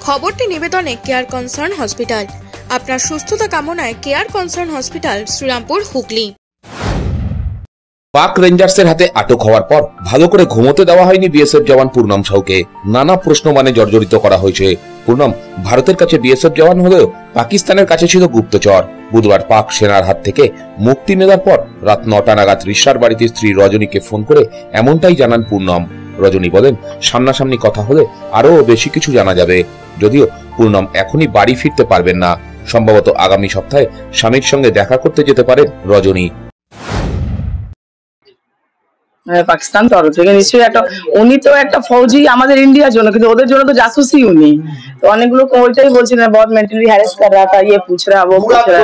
খবরটি নিবেদনে care Concern hospital. আপনার সুস্থতা কামনায় Care Concern Hospital, Shrirampur, Hooghly. Pak রেঞ্জার্সের হাতে আটক হওয়ার পর ভালো করে ঘুমোতে দেওয়া হয়নি বিএসএফ জওয়ান পূর্ণম সাউকে। নানা প্রশ্ন জর্জরিত করা হয়েছে। পূর্ণম ভারতের কাছে বিএসএফ জওয়ান হলেও পাকিস্তানের কাছে ছিল গুপ্তচর। বুধবার পাক সেনার হাত থেকে মুক্তি নেওয়ার পর রাত 9টা নাগাদ রিশার বাড়িতে স্ত্রী রজনীকে ফোন করে এমনটাই জানান পূর্ণম। রজনী বলেন, সামনাসামনি কথা হলে আরো বেশি কিছু জানা যাবে। যদিও পূর্ণম এখনই বাড়ি ফিরতে পারবেন না। সম্ভবত আগামী সপ্তাহে স্বামীর সঙ্গে দেখা করতে যেতে পারেন রজনী। পাকিস্তান তরফ থেকে নিশ্চয়ই একটা, উনি তো একটা ফৌজি আমাদের ইন্ডিয়ার জন্য, কিন্তু ওদের জন্য তো জাসুসি উনি। তো অনেকগুলো ওইটাই বলছিলেন, বহুত মেন্টালি হ্যারাস কর রা থা, ইয়ে পুছ রা, ও পুছ রা।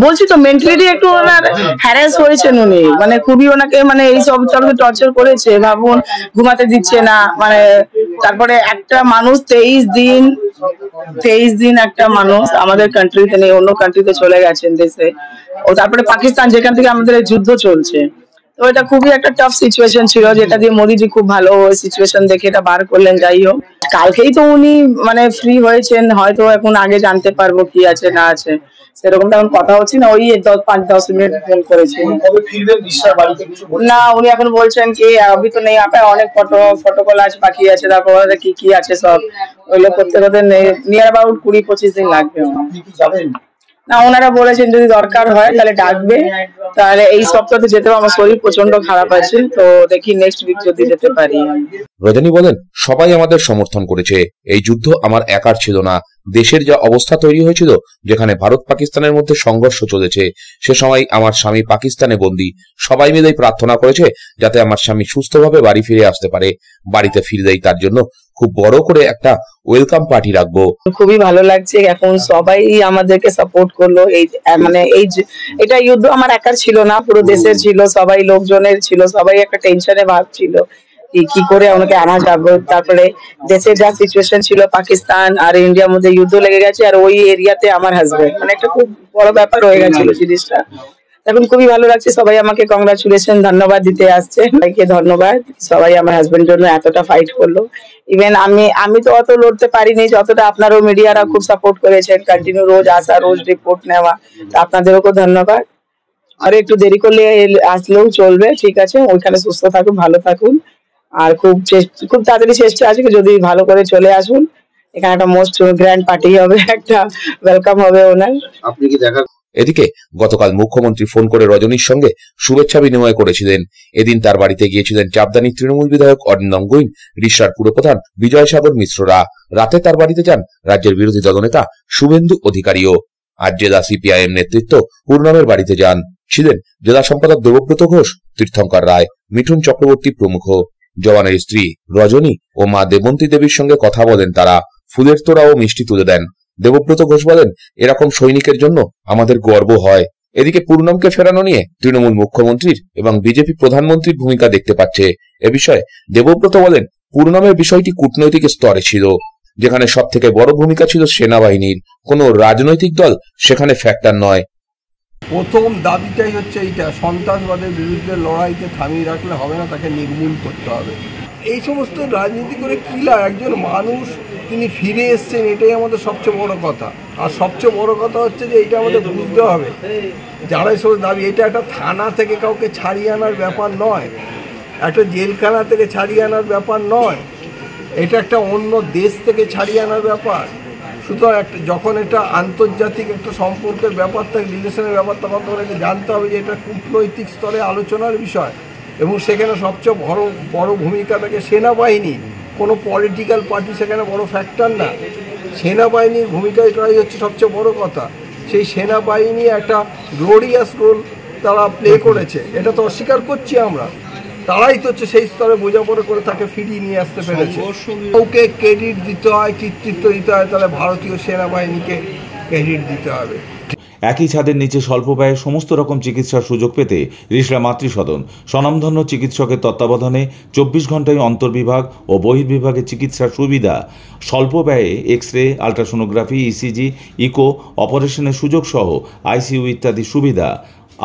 বলছি তো মেন্টালি একটু ওনার হ্যারাস হয়েছেন উনি, মানে খুবই ওনাকে মানে এই সব টর্চার করেছে। ভাবুন, ঘুমাতে দিচ্ছে না, মানে তারপরে একটা মানুষ 23 দিন একটা মানুষ আমাদের কান্ট্রিতে নেই, অন্য কান্ট্রিতে চলে গেছেন দেশে। ও তারপরে পাকিস্তান, যেখান থেকে আমাদের যুদ্ধ চলছে। তো এটা খুবই একটা টাফ সিচুয়েশন ছিল, যেটা দিয়ে মোদিজি খুব ভালো সিচুয়েশন দেখে এটা বার করলেন। যাই হোক, কালকেই তো উনি মানে ফ্রি হয়েছেন, হয়তো এখন আগে জানতে পারবো কি আছে না আছে, সেরকম তেমন কথা হচ্ছে না। ওই 5-10 মিনিট ফোন করেছে। না, উনি এখন বলছেন কি अभी तो नहीं आता, অনেক ফটোকল আছে, বাকি আছে, তারপর কি কি আছে সব ওইগুলো করতে করতে নিয়ার অ্যাবাউট 20-25 দিন লাগবে। না, ওনারা বলেছেন যদি দরকার হয় তাহলে ডাকবে, তাহলে এই সপ্তাহে যেতে হবে। আমার শরীর প্রচন্ড খারাপ আছে, তো দেখি নেক্সট উইক যদি যেতে পারি। রজনী বলেন, সবাই আমাদের সমর্থন করেছে। এই যুদ্ধ আমার একার ছিল না। দেশের যা অবস্থা তৈরি হয়েছিল, যেখানে ভারত পাকিস্তানের মধ্যে সংঘর্ষ চলেছে, সে সময় আমার স্বামী পাকিস্তানে বন্দী। সবাই মিলেই প্রার্থনা করেছে যাতে আমার স্বামী সুস্থভাবে বাড়ি ফিরে আসতে পারে। বাড়িতে ফিরলেই তার জন্য খুব বড় করে একটা ওয়েলকাম পার্টি রাখবো। খুবই ভালো লাগছে, এখন সবাই আমাদেরকে সাপোর্ট করলো। এই মানে এটা যুদ্ধ আমার একার ছিল না, পুরো দেশের ছিল, সবাই লোকজনের ছিল, সবাই একটা টেনশনে ভাবছিল কি করে ওনাকে আনা যাবে। তারপরে দেশের যা সিচুয়েশন ছিল, পাকিস্তান আর ইন্ডিয়ার মধ্যে যুদ্ধ লেগে গেছে, আর ওই এরিয়াতে আমার হাজবেন্ড, মানে একটা খুব বড় ব্যাপার হয়ে গেছিল জিনিসটা। এখন খুবই ভালো লাগছে, সবাই আমাকে কংগ্রাচুলেশন, ধন্যবাদ দিতে আসছে। সবাইকে ধন্যবাদ, সবাই আমার হাজবেন্ডের জন্য এতটা ফাইট করলো। ইভেন আমি তো অত লড়তে পারিনি যতটা আপনারও মিডিয়ারা খুব সাপোর্ট করেছেন, কন্টিনিউ রোজ আসা, রোজ রিপোর্ট নেওয়া, তো আপনাদেরও ধন্যবাদ। আর একটু দেরি করলে আসলেও চলবে, ঠিক আছে। ওইখানে সুস্থ থাকুন, ভালো থাকুন, আর খুব তাড়াতাড়ি চেষ্টা আছে যদি ভালো করে চলে আসুন। এখানে একটা মোস্ট গ্র্যান্ড পার্টি হবে, একটা ওয়েলকাম হবে ওনার। আপনি কি দেখা এদিকে গতকাল মুখ্যমন্ত্রী ফোন করে রজনীর সঙ্গে শুভেচ্ছা বিনিময় করেছিলেন। এদিন তার বাড়িতে গিয়েছিলেন চাপদানি তৃণমূল বিধায়ক অরিন্দম গোয়েন, রিশার পুরপ্রধান বিজয় সাগর মিশ্ররা। রাতে তার বাড়িতে যান রাজ্যের বিরোধী দলনেতা শুভেন্দু অধিকারীও। আজ জেলা সিপিআইএম নেতৃত্ব পূর্ণমের বাড়িতে যান। ছিলেন জেলা সম্পাদক দেবব্রত ঘোষ, তীর্থঙ্কর রায়, মিঠুন চক্রবর্তী প্রমুখ। জওয়ানের স্ত্রী রজনী ও মা দেবন্তী দেবীর সঙ্গে কথা বলেন তারা। ফুলের তোড়া ও মিষ্টি তুলে দেন। দেবব্রত ঘোষ বলেন, এরকম সৈনিকের জন্য আমাদের গর্ব হয়। এদিকে পূর্ণমকে ফেরানো নিয়ে তৃণমূল মুখ্যমন্ত্রীর এবং বিজেপি প্রধানমন্ত্রীর ভূমিকা দেখতে পাচ্ছে। এ বিষয়ে দেবব্রত বলেন, পূর্ণমের বিষয়টি কূটনৈতিক স্তরে ছিল, যেখানে সব থেকে বড় ভূমিকা ছিল সেনাবাহিনীর। কোনো রাজনৈতিক দল সেখানে ফ্যাক্টর নয়। প্রথম দাবিটাই হচ্ছে এইটা, সন্ত্রাসবাদের বিরুদ্ধে লড়াইতে থামিয়ে রাখলে হবে না, তাকে নির্মূল করতে হবে। এই সমস্ত রাজনীতি করে কী লাভ? একজন মানুষ তিনি ফিরে এসছেন, এটাই আমাদের সবচেয়ে বড় কথা। আর সবচেয়ে বড় কথা হচ্ছে যে এইটা আমাদের বুঝতে হবে, যারা এই সমস্ত দাবি, এটা একটা থানা থেকে কাউকে ছাড়িয়ে আনার ব্যাপার নয়, একটা জেলখানা থেকে ছাড়িয়ে আনার ব্যাপার নয়, এটা একটা অন্য দেশ থেকে ছাড়িয়ে আনার ব্যাপার। সুতরাং যখন এটা আন্তর্জাতিক একটা সম্পর্কের ব্যাপার থাকে, রিলেশনের ব্যাপার, তখন তোমাকে জানতে হবে যে এটা কূটনৈতিক স্তরে আলোচনার বিষয়, এবং সেখানে সবচেয়ে বড় ভূমিকা থাকে সেনাবাহিনী। কোনো পলিটিক্যাল পার্টি সেখানে বড় ফ্যাক্টর না, সেনাবাহিনীর ভূমিকা এটাই হচ্ছে সবচেয়ে বড় কথা। সেই সেনাবাহিনী একটা গ্লোরিয়াস রোল তারা প্লে করেছে, এটা তো অস্বীকার করছি আমরা। তারাই তো হচ্ছে সেই স্তরে বোঝাপড়া করে তাকে ফিরিয়ে নিয়ে আসতে পেরেছে। ওকে ক্রেডিট দিতে হয়, কৃতিত্ব দিতে হয়, তাহলে ভারতীয় সেনাবাহিনীকে ক্রেডিট দিতে হবে। একই ছাদের নিচে স্বল্প ব্যয়ে সমস্ত রকম চিকিৎসার সুযোগ পেতে রিশরা মাতৃসদন স্বনামধন্য চিকিৎসকের তত্ত্বাবধানে 24 ঘন্টায় অন্তর্বিভাগ ও বহির্বিভাগে চিকিৎসার সুবিধা, স্বল্প ব্যয়ে X ray, ultrasonography, ECG, eco অপারেশনের সুযোগ সহ আইসিইউ ইত্যাদি সুবিধা।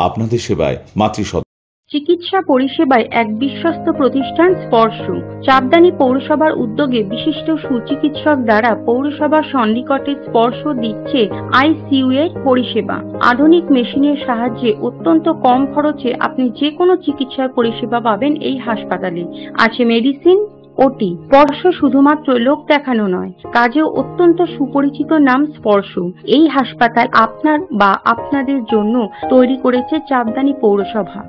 আপনাদের সেবায় মাতৃসদন। চিকিৎসা পরিষেবায় এক বিশ্বস্ত প্রতিষ্ঠান স্পর্শ। চাপদানি পৌরসভার উদ্যোগে বিশিষ্ট সুচিকিৎসক দ্বারা পৌরসভার সন্নিকটে স্পর্শ দিচ্ছে আইসিইউ এর পরিষেবা। আধুনিক মেশিনের সাহায্যে অত্যন্ত কম খরচে আপনি যে কোনো চিকিৎসার পরিষেবা পাবেন এই হাসপাতালে। আছে মেডিসিন, ওটি। স্পর্শ শুধুমাত্র লোক দেখানো নয়, কাজেও অত্যন্ত সুপরিচিত নাম স্পর্শ। এই হাসপাতাল আপনার বা আপনাদের জন্য তৈরি করেছে চাপদানি পৌরসভা।